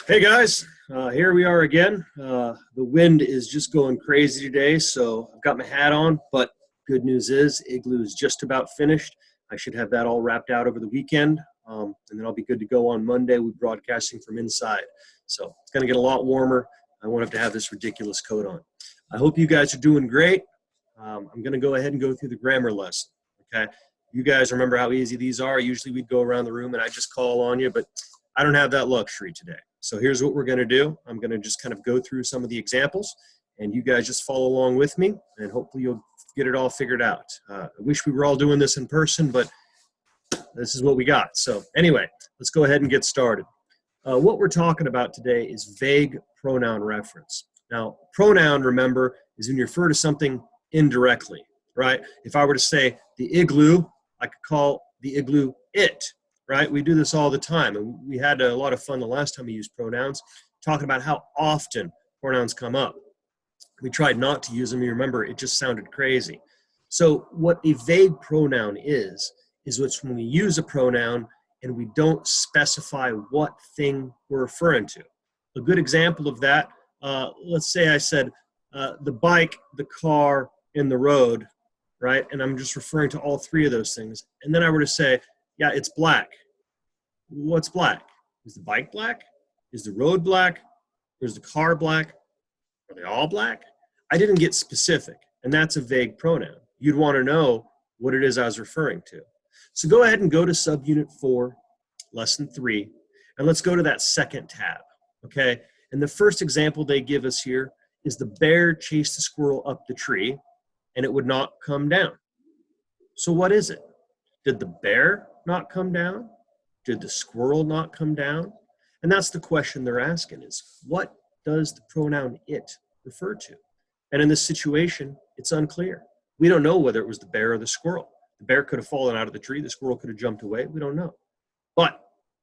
Hey guys, here we are again. The wind is just going crazy today, so I've got my hat on, but good news is Igloo is just about finished. I should have that all wrapped out over the weekend, and then I'll be good to go on Monday. We're broadcasting from inside, so it's going to get a lot warmer. I won't have to have this ridiculous coat on. I hope you guys are doing great. I'm going to go ahead and go through the grammar lesson, okay? You guys remember how easy these are. Usually we'd go around the room and I just call on you, but I don't have that luxury today. So here's what we're going to do. I'm going to just kind of go through some of the examples, and you guys just follow along with me, and hopefully you'll get it all figured out. I wish we were all doing this in person, but this is what we got. So anyway, let's go ahead and get started. What we're talking about today is vague pronoun reference. Now, pronoun, remember, is when you refer to something indirectly, right? If I were to say the igloo, I could call the igloo it. Right? We do this all the time, and we had a lot of fun the last time we used pronouns, talking about how often pronouns come up. We tried not to use them. You remember, it just sounded crazy. So what a vague pronoun is when we use a pronoun and we don't specify what thing we're referring to. A good example of that, let's say I said the bike, the car, and the road, right? And I'm just referring to all three of those things. And then I were to say, yeah, it's black. What's black? Is the bike black? Is the road black? Or is the car black? Are they all black? I didn't get specific, and that's a vague pronoun. You'd want to know what it is I was referring to. So go ahead and go to subunit 4, lesson 3, and let's go to that second tab, okay? And the first example they give us here is the bear chased the squirrel up the tree, and it would not come down. So what is it? Did the bear not come down? Did the squirrel not come down? And that's the question they're asking is, what does the pronoun it refer to? And in this situation, it's unclear. We don't know whether it was the bear or the squirrel. The bear could have fallen out of the tree. The squirrel could have jumped away. We don't know. But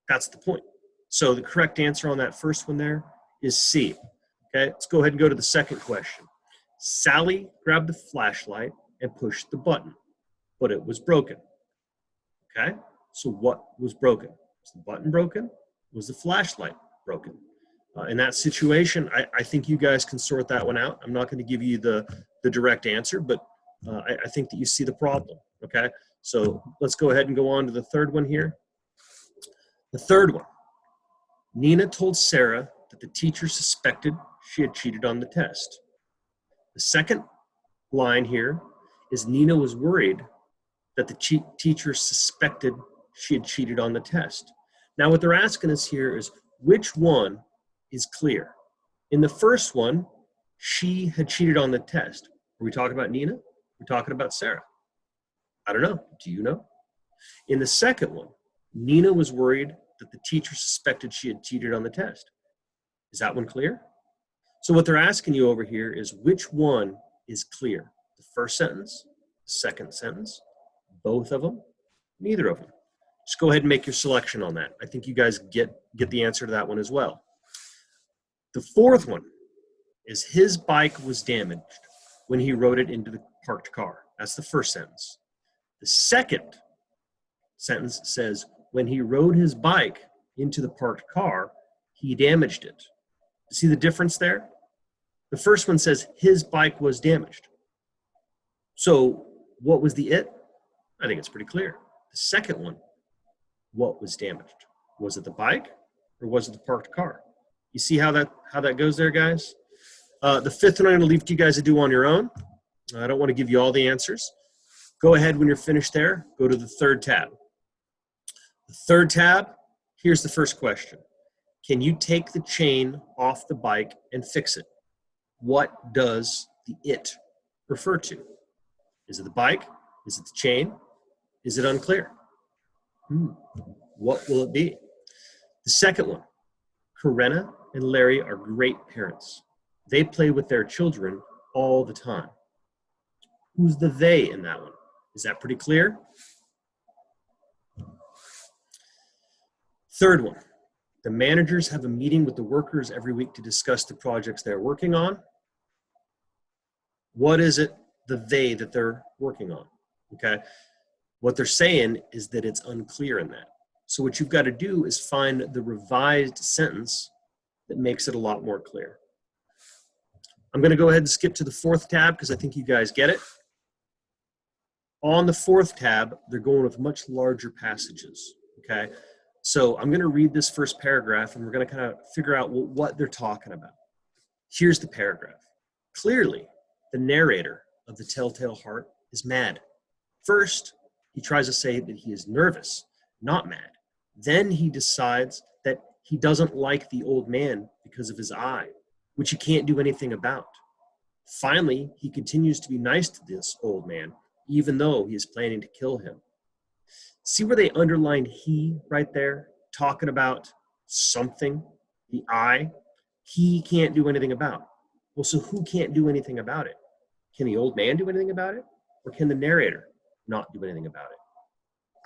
that's the point. So the correct answer on that first one there is C. Okay, let's go ahead and go to the second question. Sally grabbed the flashlight and pushed the button, but it was broken. Okay, so what was broken? Was the button broken? Was the flashlight broken? In that situation, I think you guys can sort that one out. I'm not going to give you the direct answer, but I think that you see the problem. Okay, so let's go ahead and go on to the third one here. The third one, Nina told Sarah that the teacher suspected she had cheated on the test. The second line here is Nina was worried that the teacher suspected she had cheated on the test. Now what they're asking us here is which one is clear? In the first one, she had cheated on the test. Are we talking about Nina? We're talking about Sarah. I don't know. Do you know? In the second one, Nina was worried that the teacher suspected she had cheated on the test. Is that one clear? So what they're asking you over here is which one is clear? The first sentence, the second sentence, both of them, neither of them. Just go ahead and make your selection on that. I think you guys get the answer to that one as well. The fourth one is his bike was damaged when he rode it into the parked car. That's the first sentence. The second sentence says when he rode his bike into the parked car, he damaged it. See the difference there? The first one says his bike was damaged. So what was the it? I think it's pretty clear. The second one, what was damaged? Was it the bike or was it the parked car? You see how that goes there, guys? The fifth one I'm going to leave to you guys to do on your own. I don't want to give you all the answers. Go ahead when you're finished there. Go to the third tab. The third tab, here's the first question. Can you take the chain off the bike and fix it? What does the it refer to? Is it the bike? Is it the chain? Is it unclear? What will it be? The second one, Karenna and Larry are great parents. They play with their children all the time. Who's the they in that one? Is that pretty clear? Third one, the managers have a meeting with the workers every week to discuss the projects they're working on. What is it, the they that they're working on? Okay. What they're saying is that it's unclear in that. So what you've got to do is find the revised sentence that makes it a lot more clear. I'm going to go ahead and skip to the 4th tab because I think you guys get it. On the 4th tab, they're going with much larger passages, okay? So I'm going to read this first paragraph, and we're going to kind of figure out what they're talking about. Here's the paragraph. Clearly, the narrator of The Telltale Heart is mad. First, he tries to say that he is nervous, not mad. Then he decides that he doesn't like the old man because of his eye, which he can't do anything about. Finally, he continues to be nice to this old man, even though he is planning to kill him. See where they underlined he right there, talking about something, the eye, he can't do anything about. Well, so who can't do anything about it? Can the old man do anything about it? Or can the narrator not do anything about it?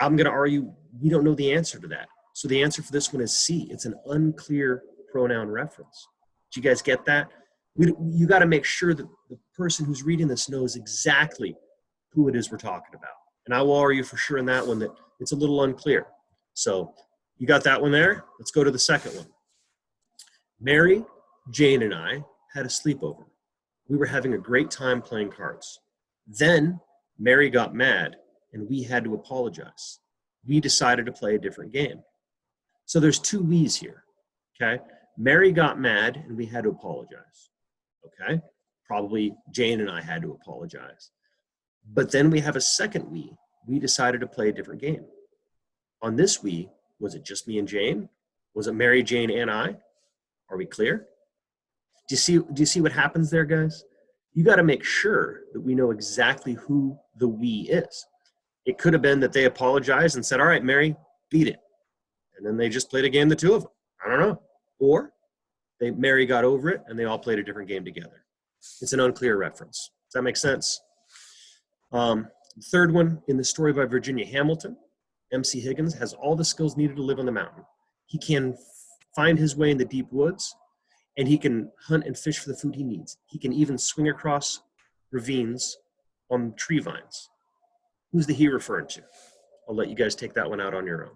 I'm going to argue we don't know the answer to that. So the answer for this one is C. It's an unclear pronoun reference. Did you guys get that? You got to make sure that the person who's reading this knows exactly who it is we're talking about. And I will argue for sure in that one that it's a little unclear. So you got that one there? Let's go to the second one. Mary, Jane, and I had a sleepover. We were having a great time playing cards. Then Mary got mad and we had to apologize. We decided to play a different game. So there's two we's here, okay? Mary got mad and we had to apologize, okay? Probably Jane and I had to apologize. But then we have a second we. We decided to play a different game. On this we, was it just me and Jane? Was it Mary, Jane, and I? Are we clear? Do you see what happens there, guys? You got to make sure that we know exactly who the we is. It could have been that they apologized and said, all right, Mary, beat it. And then they just played a game, the two of them. I don't know. Or Mary got over it and they all played a different game together. It's an unclear reference. Does that make sense? Third one, in the story by Virginia Hamilton, MC Higgins has all the skills needed to live on the mountain. He can find his way in the deep woods, and he can hunt and fish for the food he needs. He can even swing across ravines on tree vines. Who's the he referring to? I'll let you guys take that one out on your own.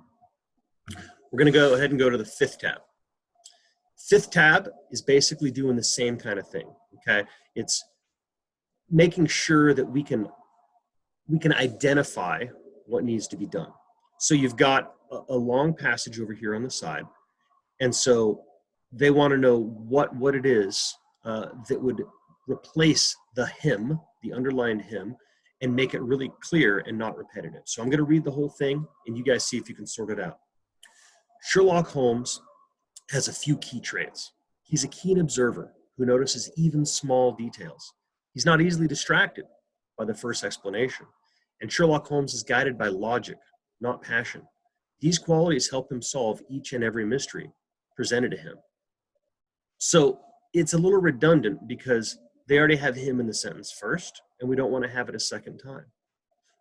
We're going to go ahead and go to the 5th tab. 5th tab is basically doing the same kind of thing, okay? It's making sure that we can identify what needs to be done. So you've got a long passage over here on the side, and so they want to know what it is that would replace the him, the underlined him, and make it really clear and not repetitive. So I'm going to read the whole thing, and you guys see if you can sort it out. Sherlock Holmes has a few key traits. He's a keen observer who notices even small details. He's not easily distracted by the first explanation. And Sherlock Holmes is guided by logic, not passion. These qualities help him solve each and every mystery presented to him. So it's a little redundant because they already have him in the sentence first, and we don't want to have it a second time.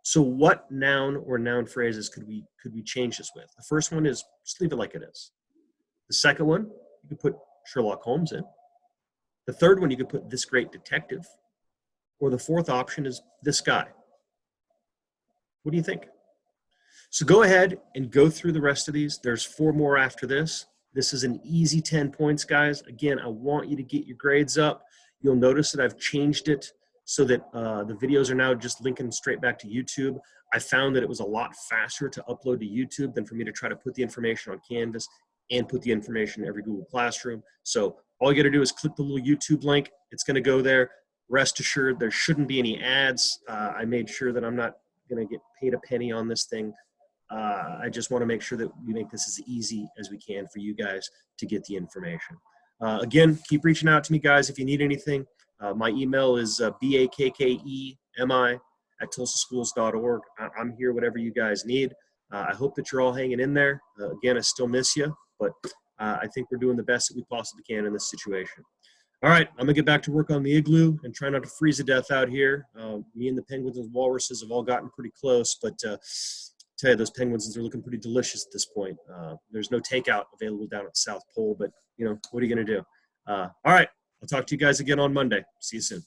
So what noun or noun phrases could we change this with? The first one is just leave it like it is. The second one, you could put Sherlock Holmes in. The third one, you could put this great detective. Or the fourth option is this guy. What do you think? So go ahead and go through the rest of these. There's 4 more after this. This is an easy 10 points, guys. Again, I want you to get your grades up. You'll notice that I've changed it so that the videos are now just linking straight back to YouTube. I found that it was a lot faster to upload to YouTube than for me to try to put the information on Canvas and put the information in every Google Classroom. So all you got to do is click the little YouTube link. It's going to go there. Rest assured, there shouldn't be any ads. I made sure that I'm not going to get paid a penny on this thing. I just want to make sure that we make this as easy as we can for you guys to get the information. Again, keep reaching out to me, guys, if you need anything. My email is bakkemi@tulsaschools.org. I'm here, whatever you guys need. I hope that you're all hanging in there. Again, I still miss you, but I think we're doing the best that we possibly can in this situation. All right, I'm gonna get back to work on the igloo and try not to freeze to death out here. Me and the penguins and walruses have all gotten pretty close, but tell you, those penguins are looking pretty delicious at this point. There's no takeout available down at the South Pole, but you know, what are you gonna do? All right, I'll talk to you guys again on Monday. See you soon.